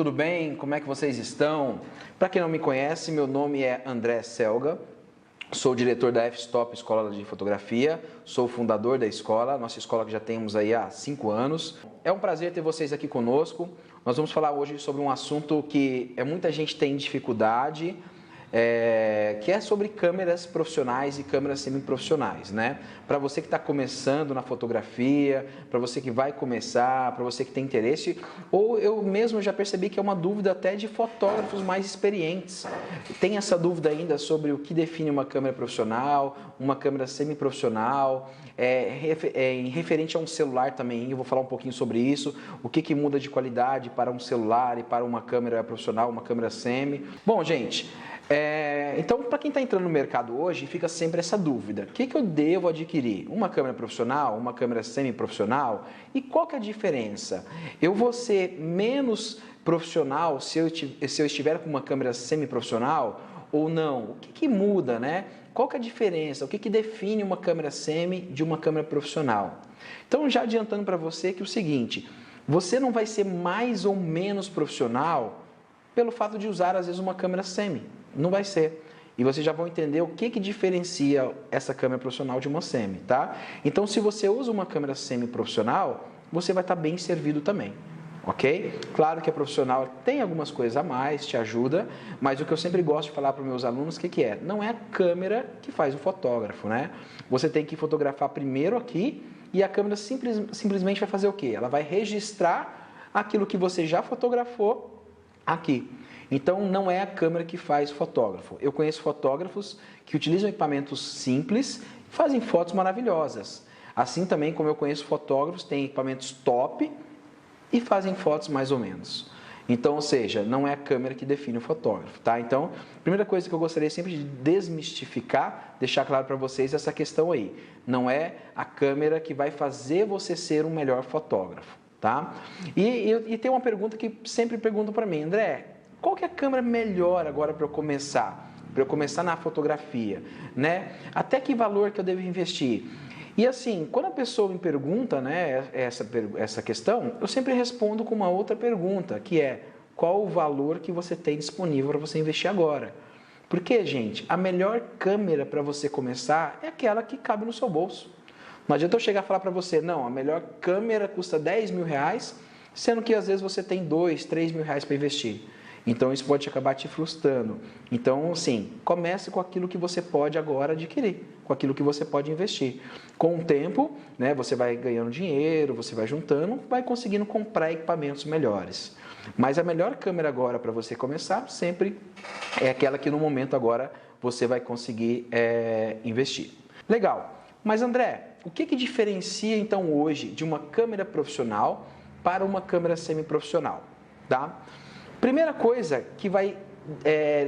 tudo bem? Como é que vocês estão? Para quem não me conhece, meu nome é André Selga, sou diretor da F-Stop Escola de Fotografia, sou fundador da escola, nossa escola que já temos aí há 5 anos. É um prazer ter vocês aqui conosco. Nós vamos falar hoje sobre um assunto que muita gente tem dificuldade, que é sobre câmeras profissionais e câmeras semiprofissionais, né? Para você que está começando na fotografia, para você que vai começar, para você que tem interesse, ou eu mesmo já percebi que é uma dúvida até de fotógrafos mais experientes. Tem essa dúvida ainda sobre o que define uma câmera profissional, uma câmera semiprofissional, em referente a um celular também, eu vou falar um pouquinho sobre isso, o que muda de qualidade para um celular e para uma câmera profissional, uma câmera semi. Bom, gente, então, para quem está entrando no mercado hoje, fica sempre essa dúvida. O que eu devo adquirir? Uma câmera profissional, uma câmera semi-profissional? E qual que é a diferença? Eu vou ser menos profissional se eu estiver com uma câmera semi-profissional ou não? O que muda, né? Qual que é a diferença? O que define uma câmera semi de uma câmera profissional? Então, já adiantando para você que é o seguinte, você não vai ser mais ou menos profissional pelo fato de usar, às vezes, uma câmera semi. Não vai ser. E vocês já vão entender o que diferencia essa câmera profissional de uma semi, tá? Então, se você usa uma câmera semi-profissional, você vai estar bem servido também, ok? Claro que a profissional tem algumas coisas a mais, te ajuda, mas o que eu sempre gosto de falar para os meus alunos, o que é? Não é a câmera que faz o fotógrafo, né? Você tem que fotografar primeiro aqui e a câmera simplesmente vai fazer o quê? Ela vai registrar aquilo que você já fotografou aqui. Então, não é a câmera que faz fotógrafo. Eu conheço fotógrafos que utilizam equipamentos simples e fazem fotos maravilhosas. Assim também como eu conheço fotógrafos que têm equipamentos top e fazem fotos mais ou menos. Então, ou seja, não é a câmera que define o fotógrafo, tá? Então, a primeira coisa que eu gostaria sempre de desmistificar, deixar claro para vocês essa questão aí. Não é a câmera que vai fazer você ser um melhor fotógrafo, tá? E tem uma pergunta que sempre perguntam para mim, André, qual que é a câmera melhor agora para eu começar? Para eu começar na fotografia, né? Até que valor que eu devo investir? E assim, quando a pessoa me pergunta, né, essa questão, eu sempre respondo com uma outra pergunta, que é qual o valor que você tem disponível para você investir agora? Porque, gente, a melhor câmera para você começar é aquela que cabe no seu bolso. Não adianta eu chegar e falar para você, não, a melhor câmera custa 10 mil reais, sendo que às vezes você tem 2, 3 mil reais para investir. Então, isso pode acabar te frustrando. Então, sim, comece com aquilo que você pode agora adquirir, com aquilo que você pode investir. Com o tempo, né, você vai ganhando dinheiro, você vai juntando, vai conseguindo comprar equipamentos melhores. Mas a melhor câmera agora para você começar sempre é aquela que no momento agora você vai conseguir investir. Legal. Mas, André, o que diferencia então hoje de uma câmera profissional para uma câmera semiprofissional? Tá? Primeira coisa que vai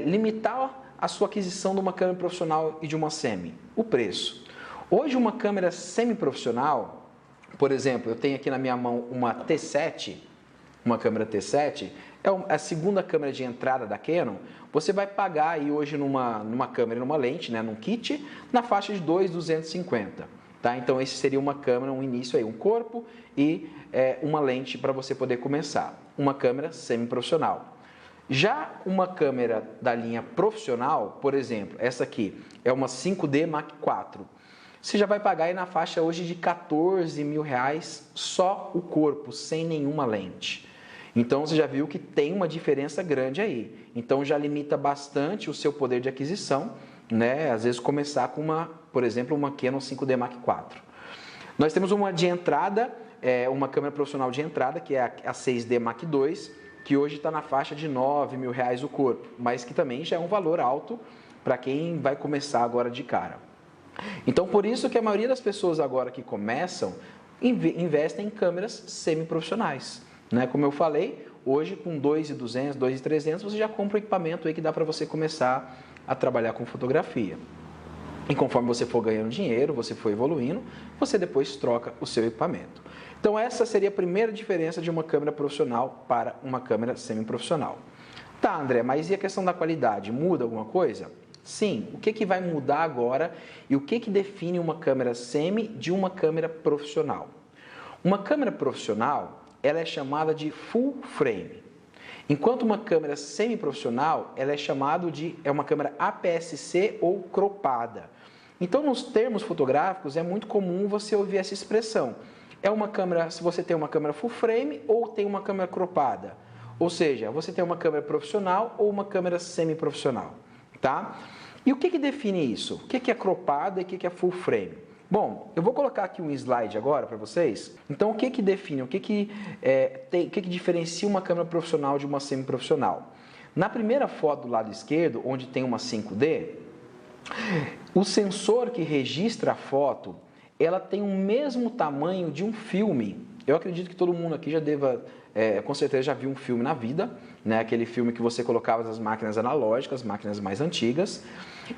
limitar a sua aquisição de uma câmera profissional e de uma semi, o preço. Hoje uma câmera semi-profissional, por exemplo, eu tenho aqui na minha mão uma T7, uma câmera T7, é a segunda câmera de entrada da Canon, você vai pagar aí hoje numa câmera, numa lente, né, num kit, na faixa de 2.250. Tá? Então, esse seria uma câmera, um início aí, um corpo e uma lente para você poder começar. Uma câmera semi-profissional. Já uma câmera da linha profissional, por exemplo, essa aqui é uma 5D Mark IV. Você já vai pagar aí na faixa hoje de 14 mil reais só o corpo, sem nenhuma lente. Então, você já viu que tem uma diferença grande aí. Então, já limita bastante o seu poder de aquisição, né? Às vezes começar com por exemplo, uma Canon 5D Mark IV. Nós temos uma de entrada, uma câmera profissional de entrada, que é a 6D Mark II, que hoje está na faixa de 9 mil reais o corpo, mas que também já é um valor alto para quem vai começar agora de cara. Então, por isso que a maioria das pessoas agora que começam, investem em câmeras semi-profissionais, né? Como eu falei, hoje com 2.200, 2.300 você já compra o equipamento aí que dá para você começar a trabalhar com fotografia. E conforme você for ganhando dinheiro, você for evoluindo, você depois troca o seu equipamento. Então essa seria a primeira diferença de uma câmera profissional para uma câmera semi-profissional. Tá, André, mas e a questão da qualidade? Muda alguma coisa? Sim, o que vai mudar agora e o que define uma câmera semi de uma câmera profissional? Uma câmera profissional, ela é chamada de full frame. Enquanto uma câmera semiprofissional, ela é chamada de uma câmera APS-C ou cropada. Então, nos termos fotográficos, é muito comum você ouvir essa expressão. É uma câmera, se você tem uma câmera full frame ou tem uma câmera cropada. Ou seja, você tem uma câmera profissional ou uma câmera semiprofissional, tá? E o que define isso? O que é cropada e o que é full frame? Bom, eu vou colocar aqui um slide agora para vocês. Então, o que define, o que diferencia uma câmera profissional de uma semiprofissional? Na primeira foto do lado esquerdo, onde tem uma 5D, o sensor que registra a foto, ela tem o mesmo tamanho de um filme. Eu acredito que todo mundo aqui já deva, com certeza já viu um filme na vida, né? Aquele filme que você colocava nas máquinas analógicas, máquinas mais antigas.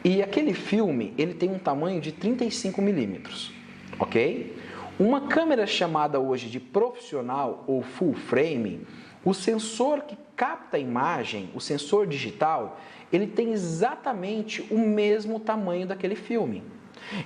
E aquele filme, ele tem um tamanho de 35 milímetros, ok? Uma câmera chamada hoje de profissional ou full frame, o sensor que capta a imagem, o sensor digital, ele tem exatamente o mesmo tamanho daquele filme.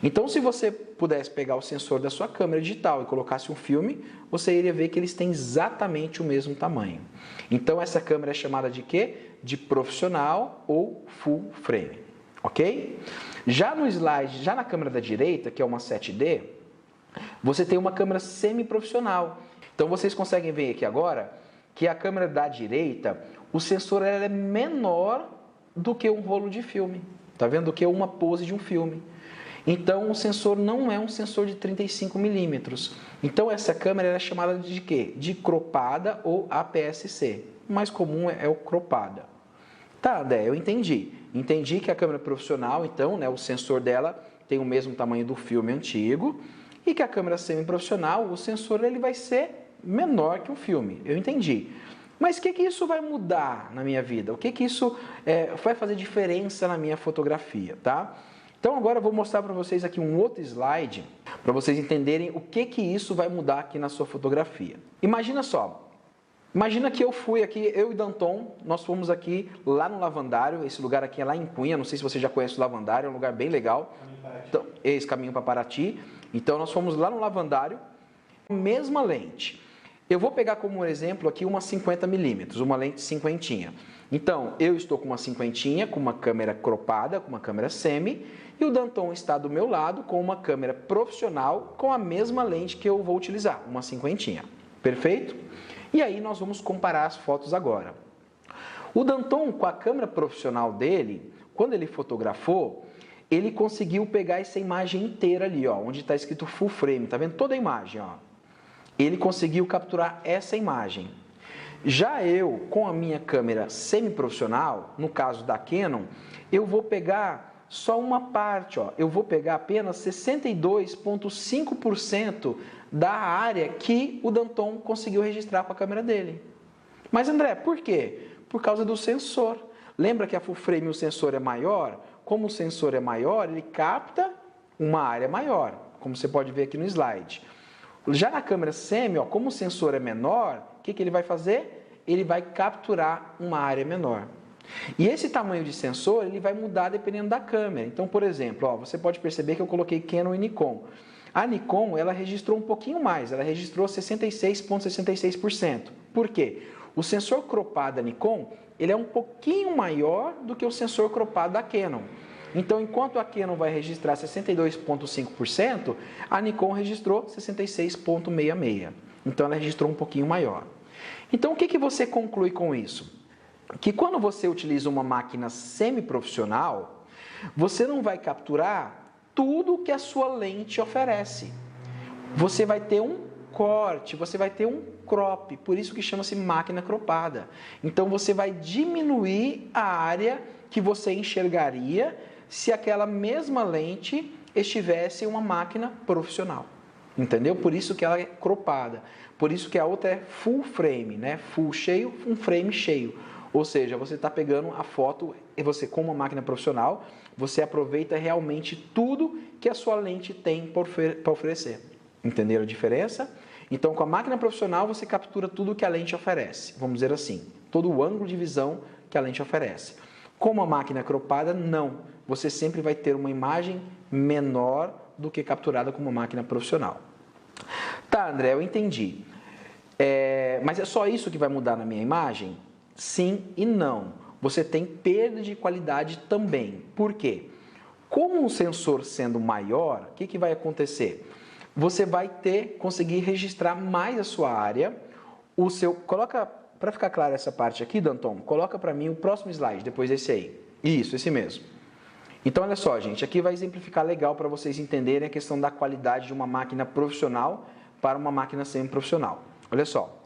Então, se você pudesse pegar o sensor da sua câmera digital e colocasse um filme, você iria ver que eles têm exatamente o mesmo tamanho. Então, essa câmera é chamada de quê? De profissional ou full frame, ok? Já no slide, já na câmera da direita, que é uma 7D, você tem uma câmera semi-profissional. Então, vocês conseguem ver aqui agora que a câmera da direita, o sensor ela é menor do que um rolo de filme. Tá vendo? Do que uma pose de um filme. Então, o sensor não é um sensor de 35 milímetros. Então, essa câmera é chamada de quê? De cropada ou APS-C. O mais comum é o cropada. Tá, André, eu entendi. Entendi que a câmera profissional, então, né, o sensor dela tem o mesmo tamanho do filme antigo e que a câmera semi-profissional, o sensor ele vai ser menor que o filme. Eu entendi. Mas o que isso vai mudar na minha vida? O que isso vai fazer diferença na minha fotografia, tá? Então agora eu vou mostrar para vocês aqui um outro slide para vocês entenderem o que isso vai mudar aqui na sua fotografia. Imagina só, imagina que eu fui aqui, eu e Danton, nós fomos aqui lá no Lavandário, esse lugar aqui é lá em Cunha, não sei se você já conhece o Lavandário, é um lugar bem legal. Então, esse caminho para Paraty. Então nós fomos lá no Lavandário, mesma lente. Eu vou pegar como exemplo aqui uma 50mm, uma lente cinquentinha. Então, eu estou com uma cinquentinha, com uma câmera cropada, com uma câmera semi, e o Danton está do meu lado com uma câmera profissional com a mesma lente que eu vou utilizar, uma cinquentinha. Perfeito? E aí nós vamos comparar as fotos agora. O Danton, com a câmera profissional dele, quando ele fotografou, ele conseguiu pegar essa imagem inteira ali, ó, onde está escrito full frame, tá vendo toda a imagem, ó. Ele conseguiu capturar essa imagem. Já eu, com a minha câmera semi-profissional, no caso da Canon, eu vou pegar só uma parte, ó. Eu vou pegar apenas 62,5% da área que o Danton conseguiu registrar com a câmera dele. Mas André, por quê? Por causa do sensor. Lembra que a full frame o sensor é maior? Como o sensor é maior, ele capta uma área maior, como você pode ver aqui no slide. Já na câmera semi, ó, como o sensor é menor, o que ele vai fazer? Ele vai capturar uma área menor. E esse tamanho de sensor ele vai mudar dependendo da câmera. Então, por exemplo, ó, você pode perceber que eu coloquei Canon e Nikon. A Nikon ela registrou um pouquinho mais, ela registrou 66,66%. Por quê? O sensor cropado da Nikon ele é um pouquinho maior do que o sensor cropado da Canon. Então, enquanto a Canon vai registrar 62,5%, a Nikon registrou 66,66%. Então, ela registrou um pouquinho maior. Então, o que você conclui com isso? Que quando você utiliza uma máquina semi-profissional, você não vai capturar tudo que a sua lente oferece. Você vai ter um corte, você vai ter um crop, por isso que chama-se máquina cropada. Então, você vai diminuir a área que você enxergaria se aquela mesma lente estivesse em uma máquina profissional. Entendeu? Por isso que ela é cropada. Por isso que a outra é full frame, né? Full cheio, um frame cheio. Ou seja, você está pegando a foto e você, com uma máquina profissional, você aproveita realmente tudo que a sua lente tem para oferecer. Entenderam a diferença? Então, com a máquina profissional, você captura tudo que a lente oferece. Vamos dizer assim, todo o ângulo de visão que a lente oferece. Com uma máquina cropada, não. Você sempre vai ter uma imagem menor do que capturada com uma máquina profissional. Tá, André, eu entendi. Mas é só isso que vai mudar na minha imagem? sim e não. Você tem perda de qualidade também. Por quê? Como um sensor sendo maior, o que vai acontecer? Você vai conseguir registrar mais a sua área. Coloca, para ficar claro essa parte aqui, Danton, coloca para mim o próximo slide, depois desse aí. Isso, esse mesmo. Então, olha só, gente, aqui vai exemplificar legal para vocês entenderem a questão da qualidade de uma máquina profissional para uma máquina semi-profissional. Olha só.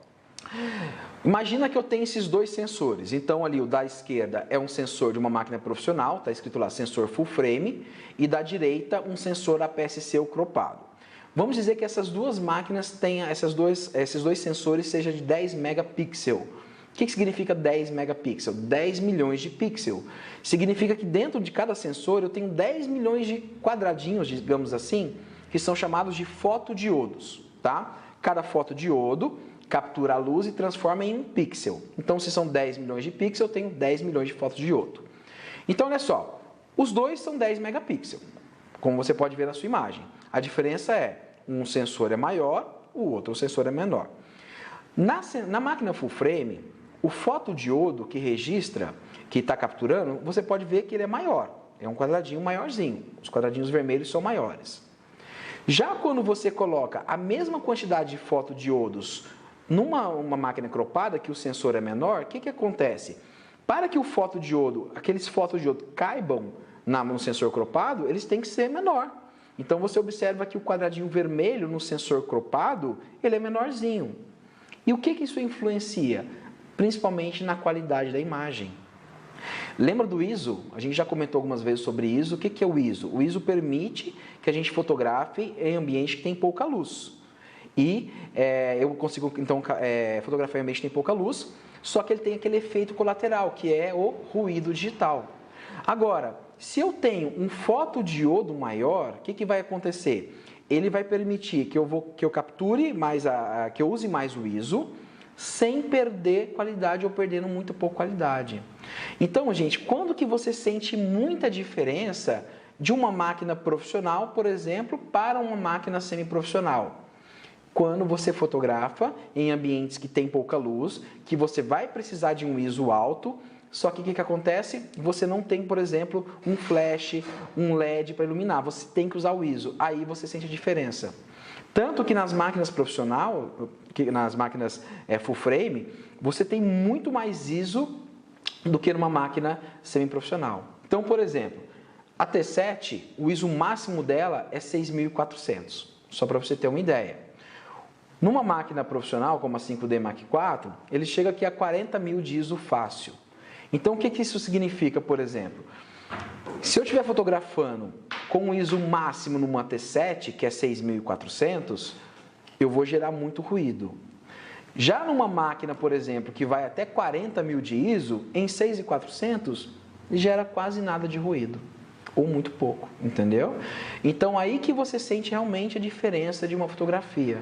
Imagina que eu tenho esses dois sensores. Então, ali o da esquerda é um sensor de uma máquina profissional, está escrito lá sensor full frame, e da direita um sensor APS-C ou cropado. Vamos dizer que essas duas máquinas tenham, esses dois sensores sejam de 10 megapixels. O que significa 10 megapixels? 10 milhões de pixels. Significa que dentro de cada sensor eu tenho 10 milhões de quadradinhos, digamos assim, que são chamados de fotodiodos. Tá? Cada fotodiodo captura a luz e transforma em um pixel. Então, se são 10 milhões de pixels, eu tenho 10 milhões de fotodiodo. Então, olha só, os dois são 10 megapixels, como você pode ver na sua imagem. A diferença é, um sensor é maior, o outro sensor é menor. Na máquina full frame, o fotodiodo que registra, que está capturando, você pode ver que ele é maior. É um quadradinho maiorzinho. Os quadradinhos vermelhos são maiores. Já quando você coloca a mesma quantidade de fotodiodos numa máquina cropada, que o sensor é menor, o que acontece? Para que aqueles fotodiodos caibam no sensor cropado, eles têm que ser menor. Então você observa que o quadradinho vermelho no sensor cropado, ele é menorzinho. E o que isso influencia? Principalmente na qualidade da imagem. Lembra do ISO? A gente já comentou algumas vezes sobre ISO. O que é o ISO? O ISO permite que a gente fotografe em ambiente que tem pouca luz. E eu consigo, então, fotografar em ambiente que tem pouca luz, só que ele tem aquele efeito colateral, que é o ruído digital. Agora, se eu tenho um fotodiodo maior, o que vai acontecer? Ele vai permitir que eu capture mais, que eu use mais o ISO, sem perder qualidade ou perdendo muito pouco qualidade. Então, gente, quando que você sente muita diferença de uma máquina profissional, por exemplo, para uma máquina semiprofissional? Quando você fotografa em ambientes que tem pouca luz, que você vai precisar de um ISO alto, só que o que acontece? Você não tem, por exemplo, um flash, um LED para iluminar, você tem que usar o ISO, aí você sente a diferença. Tanto que nas máquinas profissionais, nas máquinas full frame, você tem muito mais ISO do que numa máquina semi-profissional. Então, por exemplo, a T7, o ISO máximo dela é 6.400, só para você ter uma ideia. Numa máquina profissional, como a 5D Mark IV, ele chega aqui a 40.000 de ISO fácil. Então, o que isso significa, por exemplo? Se eu estiver fotografando com o ISO máximo numa T7, que é 6.400, eu vou gerar muito ruído. Já numa máquina, por exemplo, que vai até 40.000 de ISO, em 6.400, gera quase nada de ruído. Ou muito pouco, entendeu? Então, aí que você sente realmente a diferença de uma fotografia.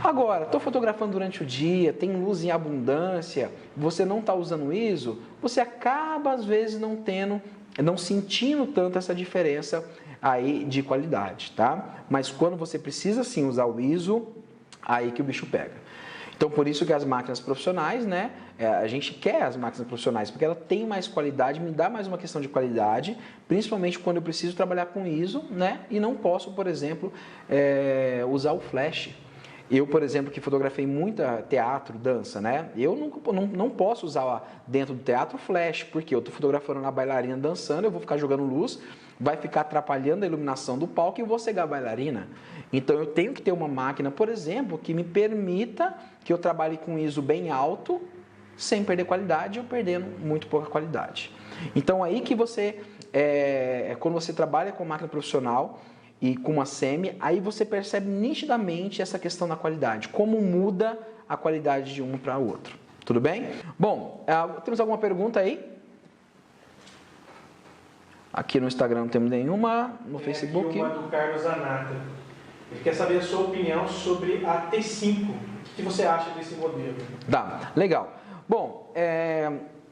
Agora, estou fotografando durante o dia, tem luz em abundância, você não está usando ISO, você acaba às vezes não sentindo tanto essa diferença aí de qualidade, tá? Mas quando você precisa sim usar o ISO, aí que o bicho pega. Então, por isso que as máquinas profissionais, né? A gente quer as máquinas profissionais, porque ela tem mais qualidade, me dá mais uma questão de qualidade, principalmente quando eu preciso trabalhar com ISO, né? E não posso, por exemplo, usar o flash. Eu, por exemplo, que fotografei muito teatro, dança, né? Eu não posso usar dentro do teatro flash, porque eu estou fotografando na bailarina dançando, eu vou ficar jogando luz, vai ficar atrapalhando a iluminação do palco e vou cegar a bailarina. Então, eu tenho que ter uma máquina, por exemplo, que me permita que eu trabalhe com ISO bem alto, sem perder qualidade ou perdendo muito pouca qualidade. Então, aí que você, quando você trabalha com máquina profissional, e com uma semi, aí você percebe nitidamente essa questão da qualidade, como muda a qualidade de uma para o outro. Tudo bem? Bom, temos alguma pergunta aí? Aqui no Instagram não temos nenhuma, no Facebook. Aqui uma do Carlos Anata. Ele quer saber a sua opinião sobre a T5. O que você acha desse modelo? Tá, legal. Bom,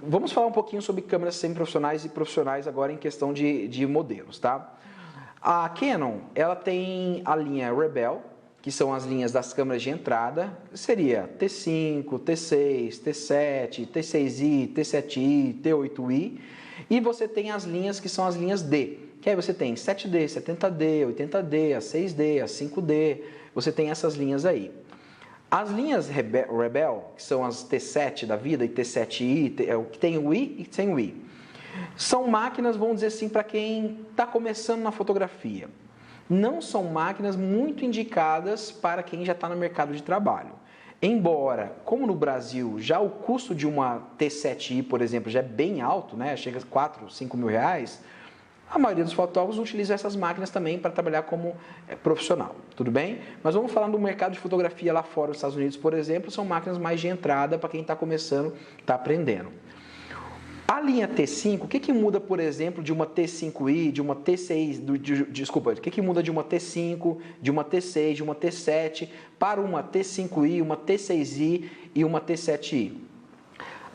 vamos falar um pouquinho sobre câmeras semi-profissionais e profissionais agora em questão de modelos, tá? A Canon, ela tem a linha Rebel, que são as linhas das câmeras de entrada, seria T5, T6, T7, T6i, T7i, T8i, e você tem as linhas que são as linhas D, que aí você tem 7D, 70D, 80D, a 6D, a 5D, você tem essas linhas aí. As linhas Rebel, que são as T7 da vida e T7i, que tem o I e tem o I, são máquinas, vamos dizer assim, para quem está começando na fotografia. Não são máquinas muito indicadas para quem já está no mercado de trabalho. Embora, como no Brasil, já o custo de uma T7i, por exemplo, já é bem alto, né? Chega a 4, 5 mil reais, a maioria dos fotógrafos utiliza essas máquinas também para trabalhar como profissional, tudo bem? Mas vamos falar do mercado de fotografia lá fora, nos Estados Unidos, por exemplo, são máquinas mais de entrada para quem está começando, está aprendendo. A linha T5, o que muda, por exemplo, de uma T5i, de uma T6, o que muda de uma T5, de uma T6, de uma T7 para uma T5i, uma T6i e uma T7i?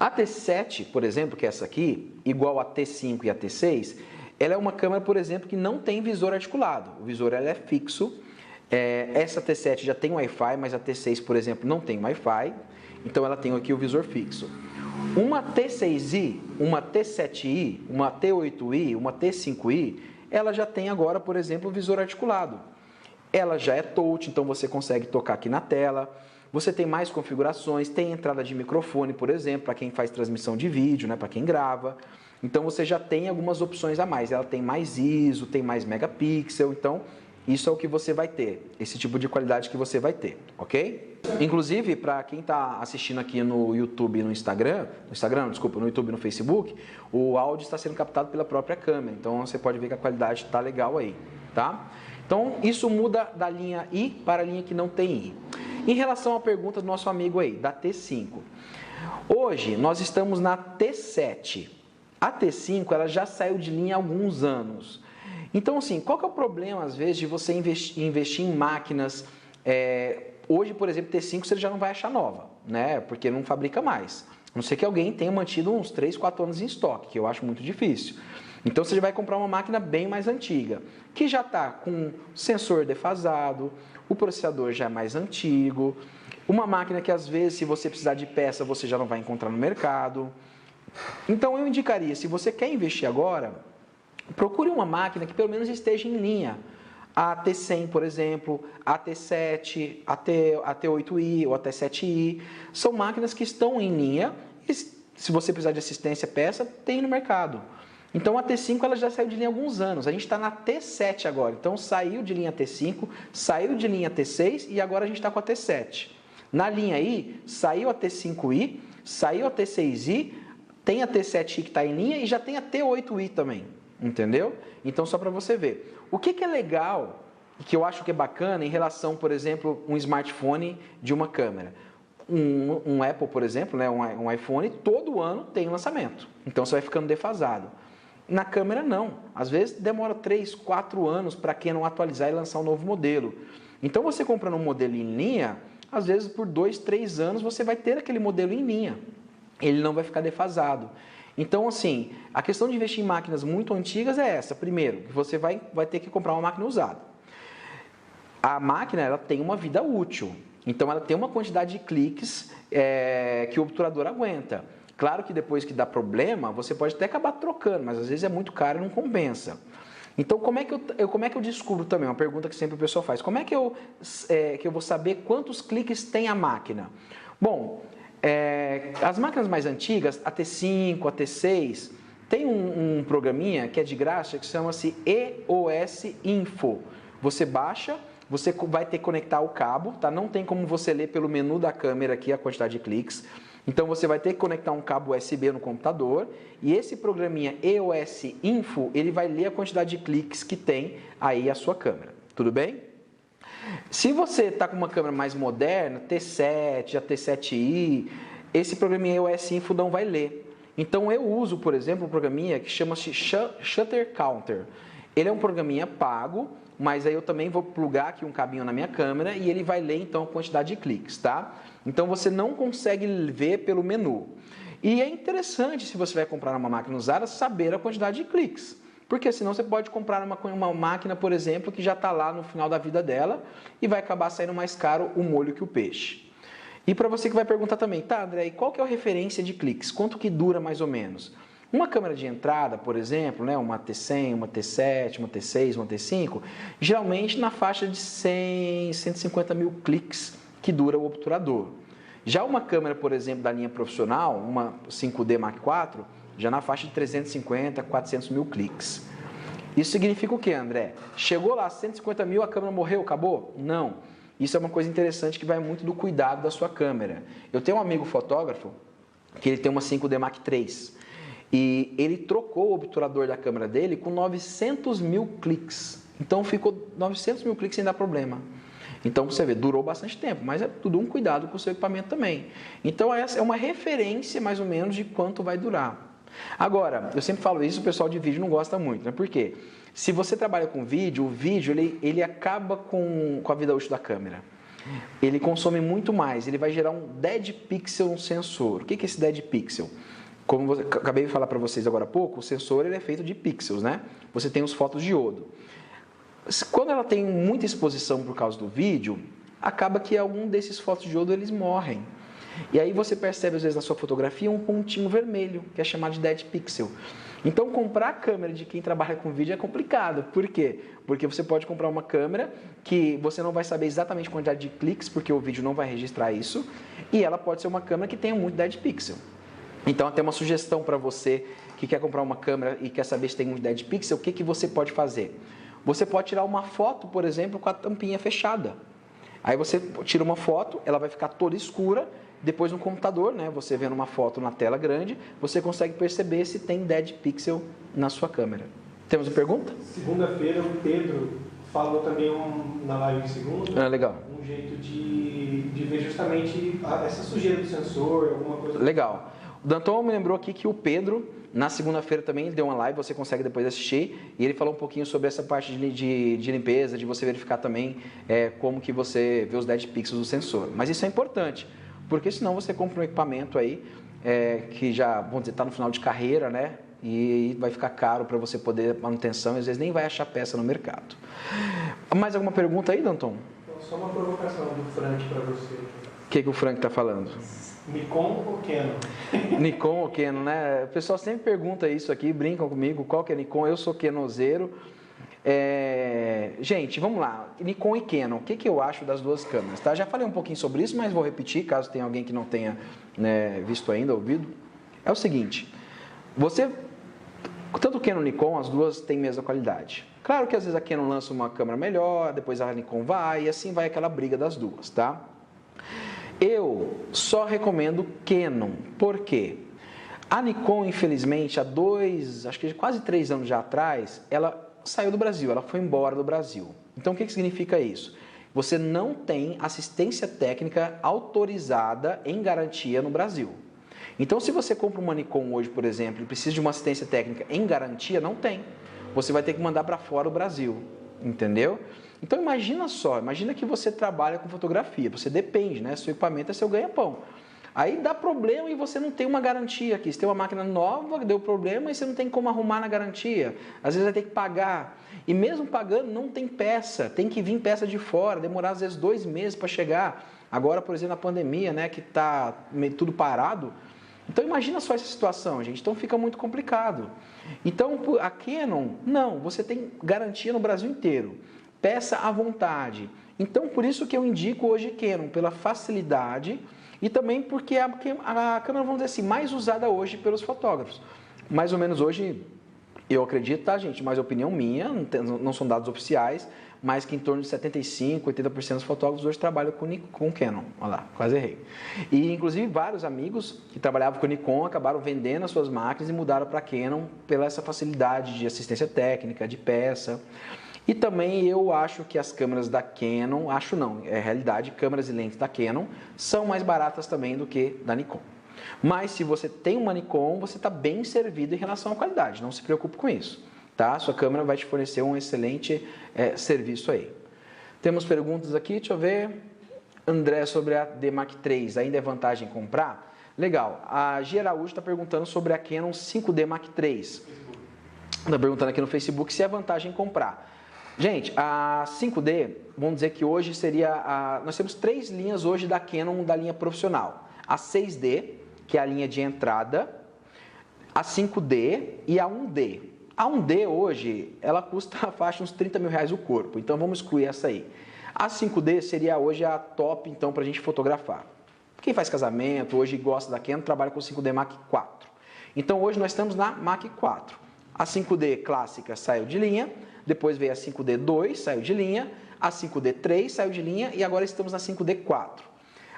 A T7, por exemplo, que é essa aqui, igual a T5 e a T6, ela é uma câmera, por exemplo, que não tem visor articulado. O visor ela é fixo. Essa T7 já tem Wi-Fi, mas a T6, por exemplo, não tem Wi-Fi. Então ela tem aqui o visor fixo. Uma T6i, uma T7i, uma T8i, uma T5i, ela já tem agora, por exemplo, o visor articulado. Ela já é touch, então você consegue tocar aqui na tela. Você tem mais configurações, tem entrada de microfone, por exemplo, para quem faz transmissão de vídeo, né, para quem grava. Então você já tem algumas opções a mais. Ela tem mais ISO, tem mais megapixel, então isso é o que você vai ter, esse tipo de qualidade que você vai ter, ok? Inclusive, para quem está assistindo aqui no YouTube e no Instagram, no YouTube e no Facebook, o áudio está sendo captado pela própria câmera, então você pode ver que a qualidade está legal aí, tá? Então, isso muda da linha I para a linha que não tem I. Em relação à pergunta do nosso amigo aí, da T5. Hoje, nós estamos na T7. A T5, ela já saiu de linha há alguns anos. Então, assim, qual que é o problema, às vezes, de você investir em máquinas... Hoje, por exemplo, T5 você já não vai achar nova, né? Porque não fabrica mais. A não ser que alguém tenha mantido uns 3, 4 anos em estoque, que eu acho muito difícil. Então, você vai comprar uma máquina bem mais antiga, que já está com sensor defasado, o processador já é mais antigo, uma máquina que, às vezes, se você precisar de peça, você já não vai encontrar no mercado. Então, eu indicaria, se você quer investir agora... Procure uma máquina que pelo menos esteja em linha. A T100, por exemplo, a T7, a T8i ou a T7i. São máquinas que estão em linha e se você precisar de assistência peça, tem no mercado. Então a T5 ela já saiu de linha há alguns anos. A gente está na T7 agora. Então saiu de linha T5, saiu de linha T6 e agora a gente está com a T7. Na linha I, saiu a T5i, saiu a T6i, tem a T7i que está em linha e já tem a T8i também. Entendeu? Então, só para você ver. O que é legal, e que eu acho que é bacana em relação, por exemplo, um smartphone de uma câmera. Um Apple, por exemplo, né, um iPhone, todo ano tem lançamento. Então, você vai ficando defasado. Na câmera, não. Às vezes, demora 3, 4 anos para quem não atualizar e lançar um novo modelo. Então, você comprando um modelo em linha, às vezes, por 2, 3 anos, você vai ter aquele modelo em linha. Ele não vai ficar defasado. Então, assim, a questão de investir em máquinas muito antigas é essa. Primeiro, que você vai ter que comprar uma máquina usada. A máquina ela tem uma vida útil. Então, ela tem uma quantidade de cliques que o obturador aguenta. Claro que depois que dá problema, você pode até acabar trocando, mas às vezes é muito caro e não compensa. Então, como é que eu descubro também? Uma pergunta que sempre o pessoal faz. Como é que eu vou saber quantos cliques tem a máquina? Bom... as máquinas mais antigas, a T5, a T6, tem um programinha que é de graça que chama-se EOS Info. Você baixa, você vai ter que conectar o cabo, tá? Não tem como você ler pelo menu da câmera aqui a quantidade de cliques. Então você vai ter que conectar um cabo USB no computador e esse programinha EOS Info, ele vai ler a quantidade de cliques que tem aí a sua câmera. Tudo bem? Se você está com uma câmera mais moderna, T7, a T7i, esse programinha EOS Info não vai ler. Então eu uso, por exemplo, um programinha que chama-se Shutter Counter. Ele é um programinha pago, mas aí eu também vou plugar aqui um cabinho na minha câmera e ele vai ler então a quantidade de cliques, tá? Então você não consegue ver pelo menu. E é interessante, se você vai comprar uma máquina usada, saber a quantidade de cliques. Porque senão você pode comprar uma máquina, por exemplo, que já está lá no final da vida dela e vai acabar saindo mais caro o molho que o peixe. E para você que vai perguntar também, tá, André, e qual que é a referência de cliques? Quanto que dura mais ou menos? Uma câmera de entrada, por exemplo, né, uma T100, uma T7, uma T6, uma T5, geralmente na faixa de 100, 150 mil cliques que dura o obturador. Já uma câmera, por exemplo, da linha profissional, uma 5D Mark IV, já na faixa de 350, 400 mil cliques. Isso significa o que, André? Chegou lá, 150 mil, a câmera morreu, acabou? Não. Isso é uma coisa interessante que vai muito do cuidado da sua câmera. Eu tenho um amigo fotógrafo que ele tem uma 5D Mark III e ele trocou o obturador da câmera dele com 900 mil cliques. Então ficou 900 mil cliques sem dar problema. Então você vê, durou bastante tempo, mas é tudo um cuidado com o seu equipamento também. Então essa é uma referência mais ou menos de quanto vai durar. Agora, eu sempre falo isso, o pessoal de vídeo não gosta muito, né? Por quê? Se você trabalha com vídeo, o vídeo ele acaba com a vida útil da câmera. Ele consome muito mais, ele vai gerar um dead pixel no sensor. O que é esse dead pixel? Como eu acabei de falar para vocês agora há pouco, o sensor ele é feito de pixels, né? Você tem os fotodiodo. Quando ela tem muita exposição por causa do vídeo, acaba que algum desses fotodiodo eles morrem. E aí você percebe às vezes na sua fotografia um pontinho vermelho, que é chamado de dead pixel. Então comprar a câmera de quem trabalha com vídeo é complicado. Por quê? Porque você pode comprar uma câmera que você não vai saber exatamente a quantidade de cliques, porque o vídeo não vai registrar isso, e ela pode ser uma câmera que tenha muito dead pixel. Então até uma sugestão para você que quer comprar uma câmera e quer saber se tem muito dead pixel, o que você pode fazer? Você pode tirar uma foto, por exemplo, com a tampinha fechada. Aí você tira uma foto, ela vai ficar toda escura. Depois no computador, né, você vendo uma foto na tela grande, você consegue perceber se tem dead pixel na sua câmera. Temos uma pergunta? Segunda-feira o Pedro falou também na live de segunda. Legal. Um jeito de ver justamente essa sujeira do sensor, alguma coisa. Legal. O Danton me lembrou aqui que o Pedro, na segunda-feira também, ele deu uma live, você consegue depois assistir, e ele falou um pouquinho sobre essa parte de limpeza, de você verificar também como que você vê os dead pixels do sensor. Mas isso é importante. Porque senão você compra um equipamento aí que já, vamos dizer, está no final de carreira, né? E vai ficar caro para você poder manutenção e às vezes nem vai achar peça no mercado. Mais alguma pergunta aí, Danton? Só uma provocação do Frank para você. O que o Frank está falando? Nikon ou Canon? Nikon ou Canon, né? O pessoal sempre pergunta isso aqui, brincam comigo, qual que é Nikon? Eu sou Canozeiro. Gente, vamos lá, Nikon e Canon, o que eu acho das duas câmeras, tá? Já falei um pouquinho sobre isso, mas vou repetir, caso tenha alguém que não tenha visto ainda, ouvido. É o seguinte, tanto o Canon e Nikon, as duas têm a mesma qualidade. Claro que às vezes a Canon lança uma câmera melhor, depois a Nikon vai, e assim vai aquela briga das duas, tá? Eu só recomendo Canon, por quê? A Nikon, infelizmente, acho que quase 3 anos já atrás, ela saiu do Brasil, ela foi embora do Brasil. Então, o que significa isso? Você não tem assistência técnica autorizada em garantia no Brasil. Então, se você compra uma Nikon hoje, por exemplo, e precisa de uma assistência técnica em garantia, não tem. Você vai ter que mandar para fora do Brasil, entendeu? Então, imagina só, imagina que você trabalha com fotografia, você depende, né? Seu equipamento é seu ganha-pão. Aí dá problema e você não tem uma garantia aqui. Você tem uma máquina nova, deu problema e você não tem como arrumar na garantia. Às vezes vai ter que pagar. E mesmo pagando, não tem peça. Tem que vir peça de fora, demorar às vezes 2 meses para chegar. Agora, por exemplo, na pandemia, né, que está tudo parado. Então imagina só essa situação, gente. Então fica muito complicado. Então a Canon, não, você tem garantia no Brasil inteiro. Peça à vontade. Então por isso que eu indico hoje Canon, pela facilidade e também porque a câmera, vamos dizer assim, mais usada hoje pelos fotógrafos. Mais ou menos hoje, eu acredito, tá, gente? Mas opinião minha, não são dados oficiais, mas que em torno de 75%, 80% dos fotógrafos hoje trabalham com Canon. Olha lá, quase errei. E, inclusive, vários amigos que trabalhavam com Nikon acabaram vendendo as suas máquinas e mudaram para Canon pela essa facilidade de assistência técnica, de peça. E também eu acho que as câmeras da Canon, acho não, é realidade, câmeras e lentes da Canon são mais baratas também do que da Nikon. Mas se você tem uma Nikon, você está bem servido em relação à qualidade, não se preocupe com isso, tá? Sua câmera vai te fornecer um excelente serviço aí. Temos perguntas aqui, deixa eu ver. André, sobre a D Mark III, ainda é vantagem comprar? Legal, a Gia Araújo está perguntando sobre a Canon 5D Mark III. Está perguntando aqui no Facebook se é vantagem comprar. Gente, a 5D, vamos dizer que hoje seria nós temos 3 linhas hoje da Canon da linha profissional. A 6D, que é a linha de entrada, a 5D e a 1D. A 1D hoje, ela custa a faixa uns 30 mil reais o corpo, então vamos excluir essa aí. A 5D seria hoje a top, então, para a gente fotografar. Quem faz casamento, hoje gosta da Canon, trabalha com 5D Mark IV. Então hoje nós estamos na Mark IV. A 5D clássica saiu de linha, depois veio a 5D2, saiu de linha, a 5D3 saiu de linha e agora estamos na 5D4.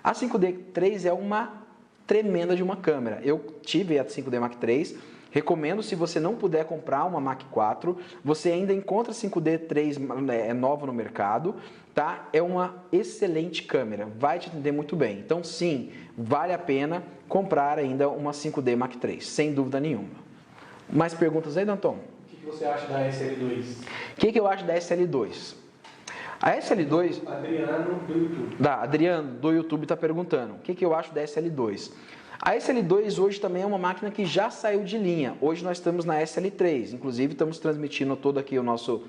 A 5D3 é uma tremenda de uma câmera. Eu tive a 5D Mark III, recomendo se você não puder comprar uma Mark IV, você ainda encontra a 5D3 nova no mercado, tá? É uma excelente câmera, vai te atender muito bem. Então sim, vale a pena comprar ainda uma 5D Mark III, sem dúvida nenhuma. Mais perguntas aí, Danton? O que você acha da SL2? O que eu acho da SL2? A SL2... Adriano do YouTube. Adriano do YouTube está perguntando. O que eu acho da SL2? A SL2 hoje também é uma máquina que já saiu de linha. Hoje nós estamos na SL3. Inclusive, estamos transmitindo todo aqui a nossa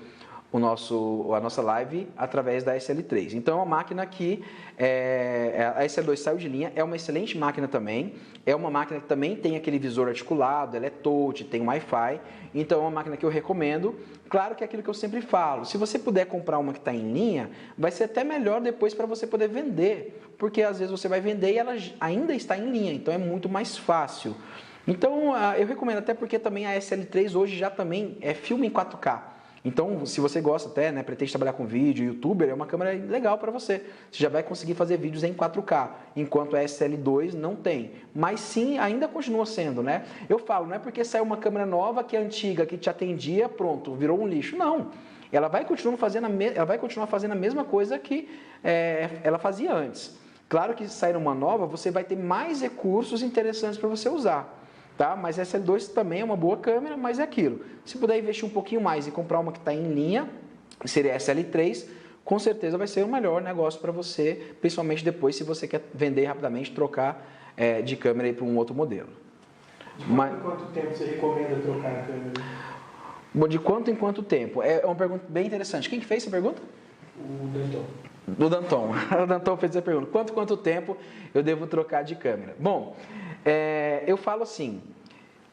live através da SL3. Então, é uma máquina que a SL2 saiu de linha, é uma excelente máquina também, é uma máquina que também tem aquele visor articulado, ela é touch, tem Wi-Fi, então é uma máquina que eu recomendo. Claro que é aquilo que eu sempre falo, se você puder comprar uma que está em linha, vai ser até melhor depois para você poder vender, porque às vezes você vai vender e ela ainda está em linha, então é muito mais fácil. Então, eu recomendo, até porque também a SL3 hoje já também é filme em 4K. Então, se você gosta até, pretende trabalhar com vídeo, youtuber, é uma câmera legal para você. Você já vai conseguir fazer vídeos em 4K, enquanto a SL2 não tem. Mas sim, ainda continua sendo, né? Eu falo, não é porque saiu uma câmera nova que é antiga, que te atendia, pronto, virou um lixo. Não. Ela vai continuar fazendo a mesma coisa que ela fazia antes. Claro que se sair uma nova, você vai ter mais recursos interessantes para você usar. Tá? Mas a SL2 também é uma boa câmera, mas é aquilo. Se puder investir um pouquinho mais e comprar uma que está em linha, que seria a SL3, com certeza vai ser o melhor negócio para você, principalmente depois se você quer vender rapidamente, trocar de câmera para um outro modelo. De quanto tempo você recomenda trocar a câmera? Bom, de quanto em quanto tempo? É uma pergunta bem interessante. Quem que fez essa pergunta? O Danton. Do Danton. O Danton fez essa pergunta. Quanto tempo eu devo trocar de câmera? Bom, eu falo assim,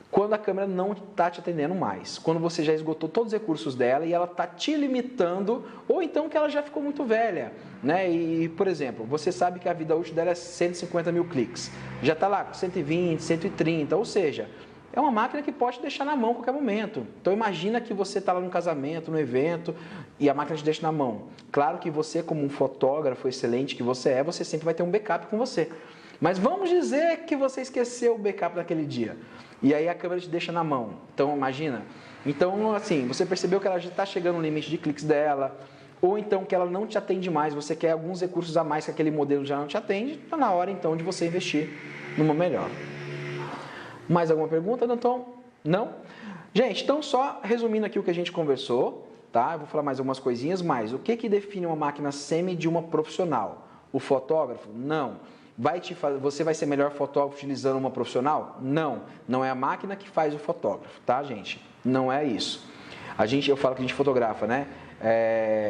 quando a câmera não está te atendendo mais, quando você já esgotou todos os recursos dela e ela está te limitando, ou então que ela já ficou muito velha, né? E, por exemplo, você sabe que a vida útil dela é 150 mil cliques, já está lá com 120, 130, ou seja, é uma máquina que pode te deixar na mão a qualquer momento. Então imagina que você está lá no casamento, no evento, e a máquina te deixa na mão. Claro que você, como um fotógrafo excelente que você sempre vai ter um backup com você. Mas vamos dizer que você esqueceu o backup naquele dia. E aí a câmera te deixa na mão. Então, imagina. Então, assim, você percebeu que ela já está chegando no limite de cliques dela, ou então que ela não te atende mais, você quer alguns recursos a mais que aquele modelo já não te atende, está na hora então de você investir numa melhor. Mais alguma pergunta, Danton? Não? Gente, então só resumindo aqui o que a gente conversou, tá? Eu vou falar mais algumas coisinhas, mas o que define uma máquina semi de uma profissional? O fotógrafo? Não. Você vai ser melhor fotógrafo utilizando uma profissional? Não. Não é a máquina que faz o fotógrafo, tá, gente? Não é isso. Eu falo que a gente fotografa, né?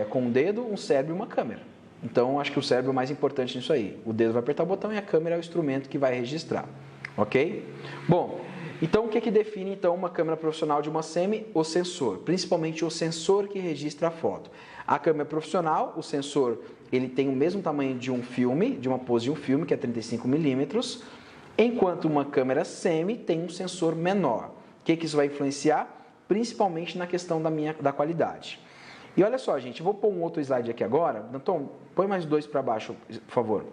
Com um dedo, um cérebro e uma câmera. Então, acho que o cérebro é o mais importante nisso aí. O dedo vai apertar o botão e a câmera é o instrumento que vai registrar. Ok? Bom, então o que define então uma câmera profissional de uma semi? O sensor, principalmente o sensor que registra a foto. A câmera profissional, o sensor, ele tem o mesmo tamanho de um filme, de uma pose de um filme, que é 35 milímetros, enquanto uma câmera semi tem um sensor menor. O que isso vai influenciar? Principalmente na questão da qualidade. E olha só, gente, eu vou pôr um outro slide aqui agora. Danton, põe mais 2 para baixo, por favor.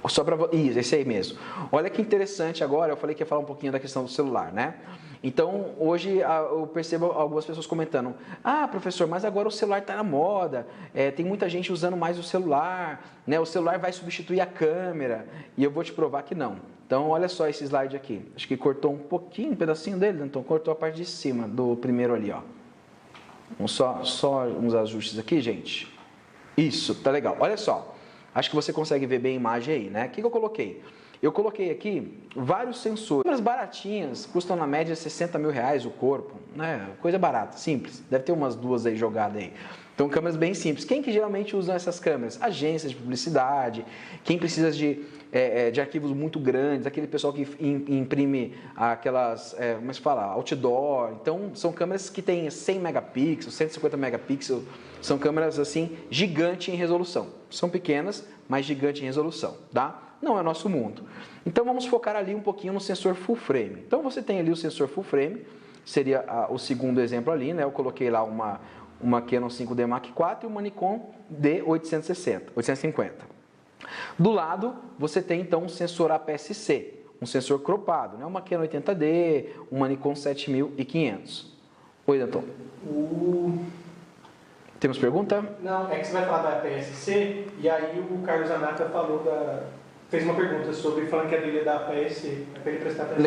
Só para isso, esse aí mesmo. Olha que interessante agora, eu falei que ia falar um pouquinho da questão do celular, né? Então, hoje eu percebo algumas pessoas comentando: ah, professor, mas agora o celular está na moda, tem muita gente usando mais o celular, né? O celular vai substituir a câmera, e eu vou te provar que não. Então, olha só esse slide aqui. Acho que cortou um pouquinho, um pedacinho dele, então cortou a parte de cima do primeiro ali, ó. Só uns ajustes aqui, gente. Isso, tá legal. Olha só. Acho que você consegue ver bem a imagem aí, né? O que eu coloquei? eu coloquei aqui vários sensores. Câmeras baratinhas, custam na média 60 mil reais o corpo, né? Coisa barata, simples. Deve ter umas duas aí jogadas aí. Então, câmeras bem simples. Quem que geralmente usa essas câmeras? Agências de publicidade, quem precisa de arquivos muito grandes, aquele pessoal que imprime aquelas, como se fala, outdoor. Então, são câmeras que têm 100 megapixels, 150 megapixels, são câmeras assim, gigantes em resolução. São pequenas, mas gigantes em resolução, tá? Não é o nosso mundo. Então, vamos focar ali um pouquinho no sensor full frame. Então, você tem ali o sensor full frame, seria o segundo exemplo ali, né? Eu coloquei lá uma Canon 5D Mark IV e uma Nikon D850. Do lado, você tem então um sensor APS-C, um sensor cropado, né? Uma Canon 80D, uma Nikon 7500. Oi, Danton. Temos pergunta? Não, é que você vai falar da APS-C e aí o Carlos Anata fez uma pergunta sobre, falando que a dele é da APS-C, é para ele prestar atenção.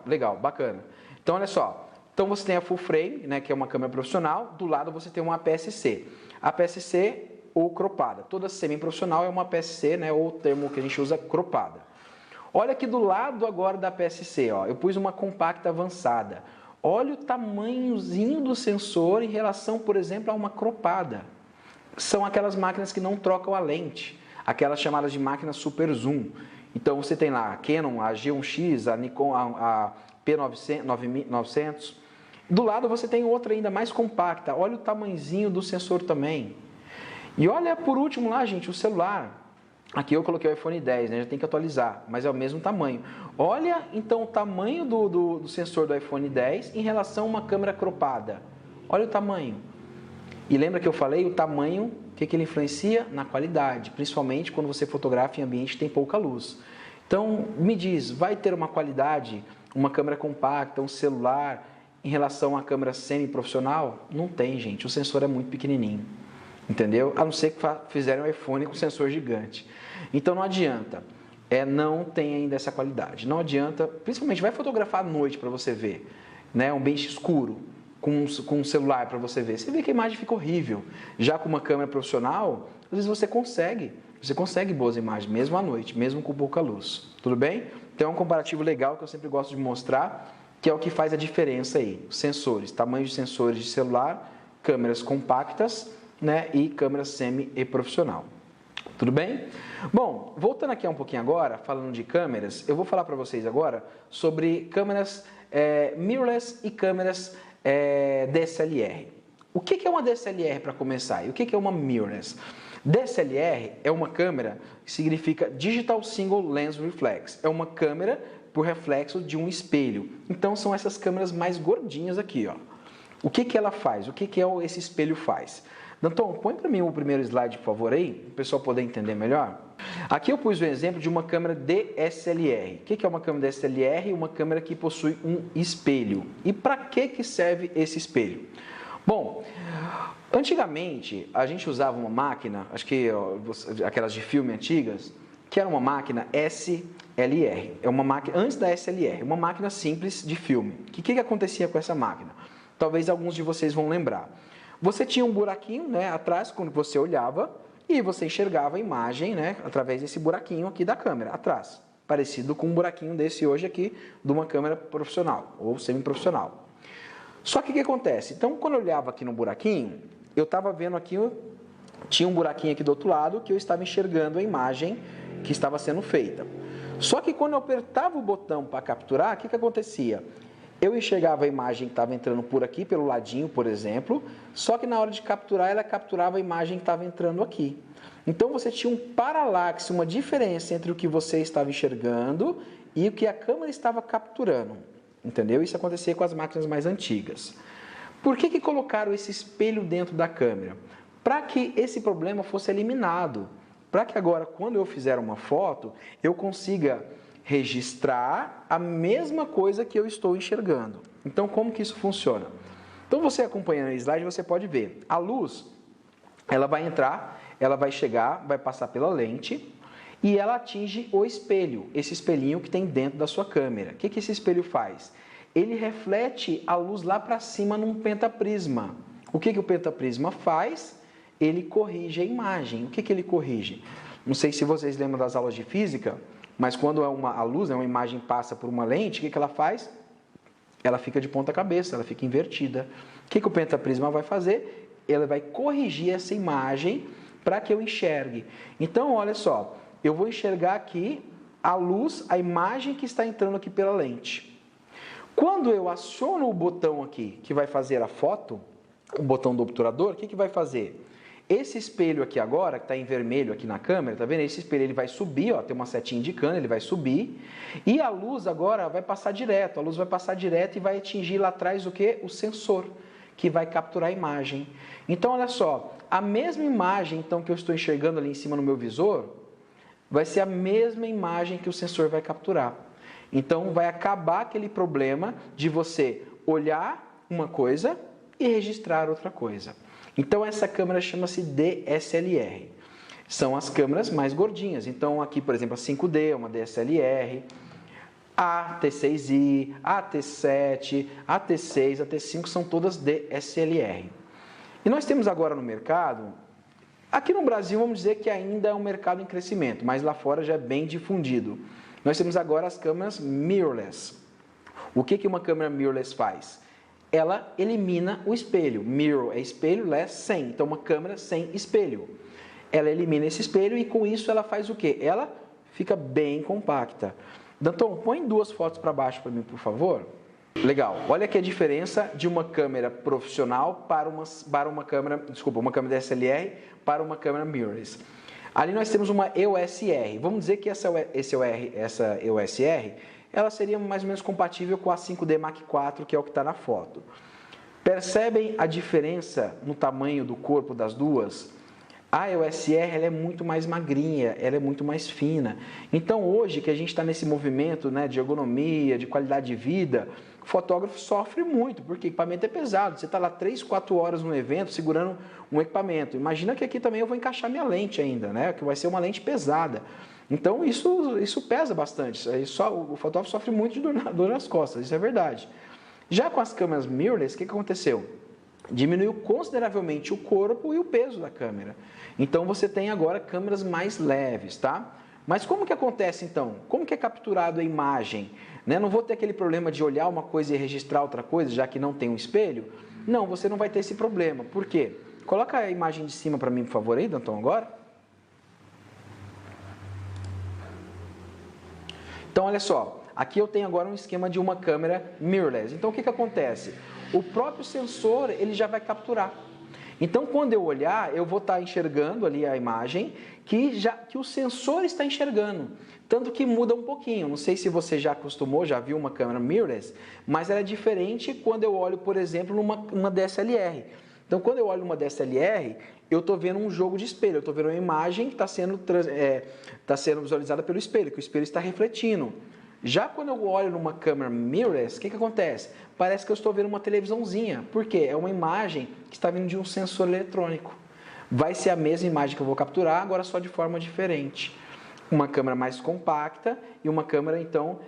Legal, bacana. Então, olha só. Então, você tem a full frame, né, que é uma câmera profissional. Do lado, você tem uma APS-C. APS-C ou cropada. Toda semi-profissional é uma APS-C, né, ou o termo que a gente usa, cropada. Olha aqui do lado agora da APS-C, ó, eu pus uma compacta avançada. Olha o tamanhozinho do sensor em relação, por exemplo, a uma cropada. São aquelas máquinas que não trocam a lente, aquelas chamadas de máquinas super zoom. Então, você tem lá a Canon, a G1X, a Nikon, a P900. Do lado você tem outra ainda mais compacta. Olha o tamanhozinho do sensor também. E olha por último lá, gente, o celular. Aqui eu coloquei o iPhone 10, né? Já tem que atualizar, mas é o mesmo tamanho. Olha então o tamanho do sensor do iPhone 10 em relação a uma câmera cropada. Olha o tamanho. E lembra que eu falei o tamanho, o que ele influencia? Na qualidade, principalmente quando você fotografa em ambiente que tem pouca luz. Então, me diz, vai ter uma qualidade, uma câmera compacta, um celular, em relação à câmera semi-profissional? Não tem, gente. O sensor é muito pequenininho. Entendeu? A não ser que fizerem um iPhone com sensor gigante. Então, não adianta. Não tem ainda essa qualidade. Não adianta, principalmente, vai fotografar à noite para você ver. Né? Um ambiente escuro, com um celular para você ver. Você vê que a imagem fica horrível. Já com uma câmera profissional, às vezes você consegue boas imagens, mesmo à noite, mesmo com pouca luz. Tudo bem? Então, é um comparativo legal que eu sempre gosto de mostrar, que é o que faz a diferença aí. Sensores, tamanho de sensores de celular, câmeras compactas, né, e câmera semi e profissional. Tudo bem? Bom, voltando aqui um pouquinho agora, falando de câmeras, eu vou falar para vocês agora sobre câmeras mirrorless e câmeras DSLR. O que é uma DSLR para começar? E o que é uma mirrorless? DSLR é uma câmera que significa Digital Single Lens Reflex. É uma câmera por reflexo de um espelho. Então, são essas câmeras mais gordinhas aqui, ó. O que ela faz? O que esse espelho faz? Danton, põe para mim o primeiro slide, por favor, aí, para o pessoal poder entender melhor. Aqui eu pus o exemplo de uma câmera DSLR. O que é uma câmera DSLR? Uma câmera que possui um espelho. E para que serve esse espelho? Bom, antigamente a gente usava uma máquina, acho que aquelas de filme antigas, que era uma máquina SLR. É uma máquina antes da SLR, uma máquina simples de filme. O que acontecia com essa máquina? Talvez alguns de vocês vão lembrar. Você tinha um buraquinho, né, atrás, quando você olhava, e você enxergava a imagem, né, através desse buraquinho aqui da câmera, atrás. Parecido com um buraquinho desse hoje aqui, de uma câmera profissional, ou semi-profissional. Só que o que acontece? Então, quando eu olhava aqui no buraquinho, eu estava vendo aqui, tinha um buraquinho aqui do outro lado, que eu estava enxergando a imagem que estava sendo feita. Só que quando eu apertava o botão para capturar, o que acontecia? Eu enxergava a imagem que estava entrando por aqui, pelo ladinho, por exemplo, só que na hora de capturar, ela capturava a imagem que estava entrando aqui. Então, você tinha um paralaxe, uma diferença entre o que você estava enxergando e o que a câmera estava capturando. Entendeu? Isso acontecia com as máquinas mais antigas. Por que colocaram esse espelho dentro da câmera? Para que esse problema fosse eliminado. Para que agora, quando eu fizer uma foto, eu consiga registrar a mesma coisa que eu estou enxergando. Então, como que isso funciona? Então, você acompanhando o slide, você pode ver. A luz, ela vai entrar, ela vai chegar, vai passar pela lente e ela atinge o espelho, esse espelhinho que tem dentro da sua câmera. O que esse espelho faz? Ele reflete a luz lá para cima num pentaprisma. O que o pentaprisma faz? Ele corrige a imagem. O que ele corrige? Não sei se vocês lembram das aulas de física. Mas quando a luz, né, uma imagem passa por uma lente, o que ela faz? Ela fica de ponta cabeça, ela fica invertida. O que o pentaprisma vai fazer? Ele vai corrigir essa imagem para que eu enxergue. Então, olha só, eu vou enxergar aqui a luz, a imagem que está entrando aqui pela lente. Quando eu aciono o botão aqui, que vai fazer a foto, o botão do obturador, o que vai fazer? Esse espelho aqui agora, que está em vermelho aqui na câmera, tá vendo? Esse espelho ele vai subir, ó, tem uma setinha indicando, ele vai subir. E a luz agora vai passar direto, a luz vai passar direto e vai atingir lá atrás o quê? O sensor, que vai capturar a imagem. Então, olha só, a mesma imagem então, que eu estou enxergando ali em cima no meu visor, vai ser a mesma imagem que o sensor vai capturar. Então, vai acabar aquele problema de você olhar uma coisa e registrar outra coisa. Então, essa câmera chama-se DSLR. São as câmeras mais gordinhas. Então, aqui, por exemplo, a 5D é uma DSLR, a T6i, a T7, a T6, a T5 são todas DSLR. E nós temos agora no mercado, aqui no Brasil vamos dizer que ainda é um mercado em crescimento, mas lá fora já é bem difundido. Nós temos agora as câmeras mirrorless. O que uma câmera mirrorless faz? Ela elimina o espelho. Mirror é espelho, less sem. Então, uma câmera sem espelho. Ela elimina esse espelho e com isso ela faz o quê? Ela fica bem compacta. Danton, põe 2 fotos para baixo para mim, por favor. Legal. Olha aqui a diferença de uma câmera profissional para uma câmera DSLR para uma câmera mirrorless. Ali nós temos uma EOS R. Vamos dizer que essa EOS R, ela seria mais ou menos compatível com a 5D Mark IV, que é o que está na foto. Percebem a diferença no tamanho do corpo das duas? A EOS R ela é muito mais magrinha, ela é muito mais fina. Então hoje que a gente está nesse movimento, né, de ergonomia, de qualidade de vida, o fotógrafo sofre muito, porque o equipamento é pesado. Você está lá 3, 4 horas no evento segurando um equipamento. Imagina que aqui também eu vou encaixar minha lente ainda, né, que vai ser uma lente pesada. Então isso pesa bastante. O fotógrafo sofre muito de dor nas costas, isso é verdade. Já com as câmeras mirrorless, o que aconteceu? Diminuiu consideravelmente o corpo e o peso da câmera. Então você tem agora câmeras mais leves, tá? Mas como que acontece então? Como que é capturado a imagem? Né? Não vou ter aquele problema de olhar uma coisa e registrar outra coisa, já que não tem um espelho? Não, você não vai ter esse problema. Por quê? Coloca a imagem de cima para mim, por favor, aí, Danton, agora. Então, olha só. Aqui eu tenho agora um esquema de uma câmera mirrorless. Então, o que acontece? O próprio sensor, ele já vai capturar. Então, quando eu olhar, eu vou estar enxergando ali a imagem que o sensor está enxergando. Tanto que muda um pouquinho. Não sei se você já acostumou, já viu uma câmera mirrorless, mas ela é diferente quando eu olho, por exemplo, numa DSLR. Então, quando eu olho numa DSLR, eu estou vendo um jogo de espelho. Eu estou vendo uma imagem que está sendo visualizada pelo espelho, que o espelho está refletindo. Já quando eu olho numa câmera mirrorless, o que acontece? Parece que eu estou vendo uma televisãozinha. Por quê? É uma imagem que está vindo de um sensor eletrônico. Vai ser a mesma imagem que eu vou capturar, agora só de forma diferente. Uma câmera mais compacta e uma câmera, então,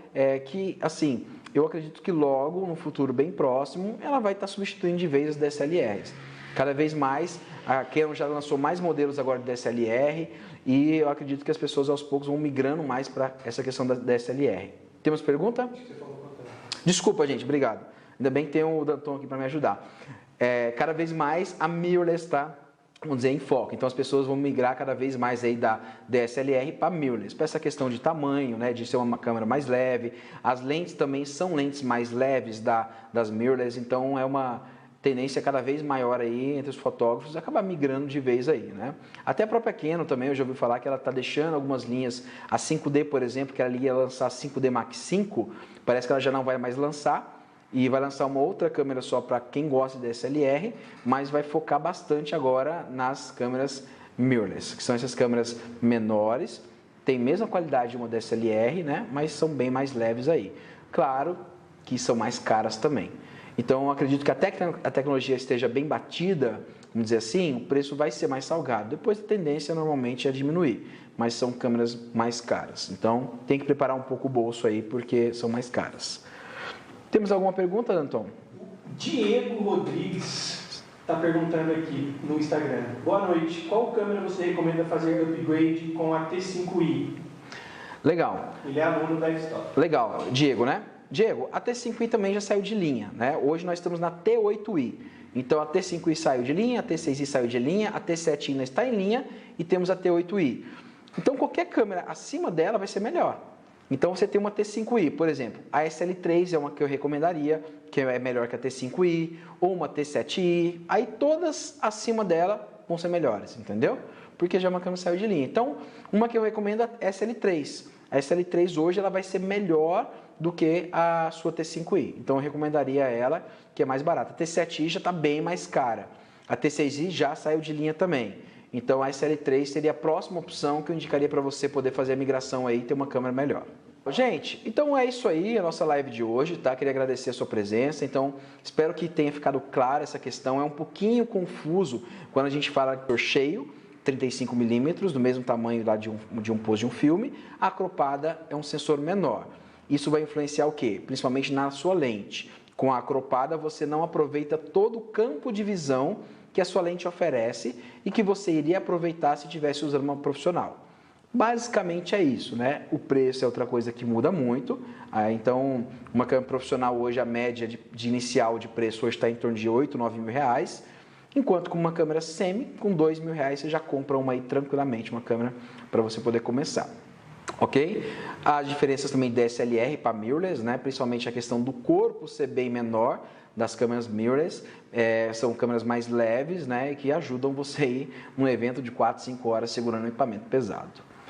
que, assim, eu acredito que logo, no futuro bem próximo, ela vai estar substituindo de vez as DSLRs. Cada vez mais, a Canon já lançou mais modelos agora de DSLR e eu acredito que as pessoas aos poucos vão migrando mais para essa questão da DSLR. Temos pergunta? Desculpa, gente, obrigado. Ainda bem que tem o Danton aqui para me ajudar. Cada vez mais a mirrorless está, vamos dizer, em foco. Então as pessoas vão migrar cada vez mais aí da DSLR para mirrorless. Para essa questão de tamanho, né, de ser uma câmera mais leve. As lentes também são lentes mais leves das mirrorless, então é uma tendência cada vez maior aí entre os fotógrafos acabar migrando de vez aí, né? Até a própria Canon também, eu já ouvi falar que ela está deixando algumas linhas, a 5D, por exemplo, que ela ia lançar a 5D Mark V, parece que ela já não vai mais lançar e vai lançar uma outra câmera só para quem gosta de DSLR, mas vai focar bastante agora nas câmeras mirrorless, que são essas câmeras menores, tem a mesma qualidade de uma DSLR, né? Mas são bem mais leves aí. Claro que são mais caras também. Então, eu acredito que até que a tecnologia esteja bem batida, vamos dizer assim, o preço vai ser mais salgado. Depois a tendência normalmente é diminuir, mas são câmeras mais caras. Então, tem que preparar um pouco o bolso aí, porque são mais caras. Temos alguma pergunta, Danton? Diego Rodrigues está perguntando aqui no Instagram. Boa noite, qual câmera você recomenda fazer upgrade com a T5i? Legal. Ele é aluno da Stop. Legal. Diego, né? Diego, a T5i também já saiu de linha, né? Hoje nós estamos na T8i. Então a T5i saiu de linha, a T6i saiu de linha, a T7i ainda está em linha e temos a T8i. Então qualquer câmera acima dela vai ser melhor. Então você tem uma T5i, por exemplo, a SL3 é uma que eu recomendaria, que é melhor que a T5i, ou uma T7i, aí todas acima dela vão ser melhores, entendeu? Porque já é uma câmera que saiu de linha. Então, uma que eu recomendo é a SL3. A SL3 hoje ela vai ser melhor do que a sua T5i. Então eu recomendaria ela, que é mais barata. A T7i já está bem mais cara. A T6i já saiu de linha também. Então a SL3 seria a próxima opção que eu indicaria para você poder fazer a migração aí e ter uma câmera melhor. Gente, então é isso aí, a nossa live de hoje, tá? Queria agradecer a sua presença, então espero que tenha ficado clara essa questão. É um pouquinho confuso quando a gente fala de cheio, 35mm, do mesmo tamanho lá de um pôs de um filme. A cropada é um sensor menor. Isso vai influenciar o quê? Principalmente na sua lente. Com a cropada você não aproveita todo o campo de visão que a sua lente oferece e que você iria aproveitar se estivesse usando uma profissional. Basicamente é isso, né? O preço é outra coisa que muda muito. Então, uma câmera profissional hoje, a média de inicial de preço hoje está em torno de 8, 9 mil reais. Enquanto com uma câmera semi, com 2 mil reais, você já compra uma aí tranquilamente, uma câmera para você poder começar. Ok? As diferenças também DSLR para mirrorless, né? Principalmente a questão do corpo ser bem menor das câmeras mirrorless, são câmeras mais leves, né? Que ajudam você a ir num evento de 4, 5 horas segurando um equipamento pesado.